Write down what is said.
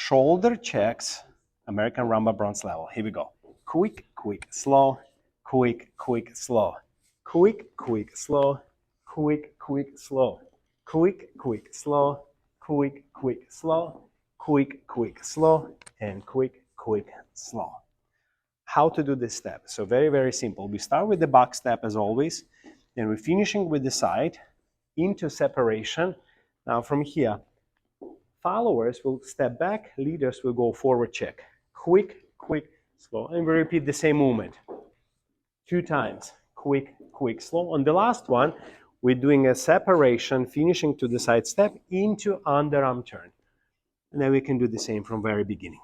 shoulder checks, American Rumba bronze level. Here we go. Quick, quick, slow, quick, quick, slow, quick, quick, slow, quick, quick, slow, quick, quick, slow, quick, quick, slow, quick, quick, slow, and quick, quick, slow. How to do this step? So very, very simple. We start with the box step as always, and we're finishing with the side into separation. Now from here, followers will step back, leaders will go forward check. Quick, quick, slow, and we repeat the same movement 2 times. Quick, quick, slow. On the last one, we're doing a separation, finishing to the side step into underarm turn. And then we can do the same from very beginning.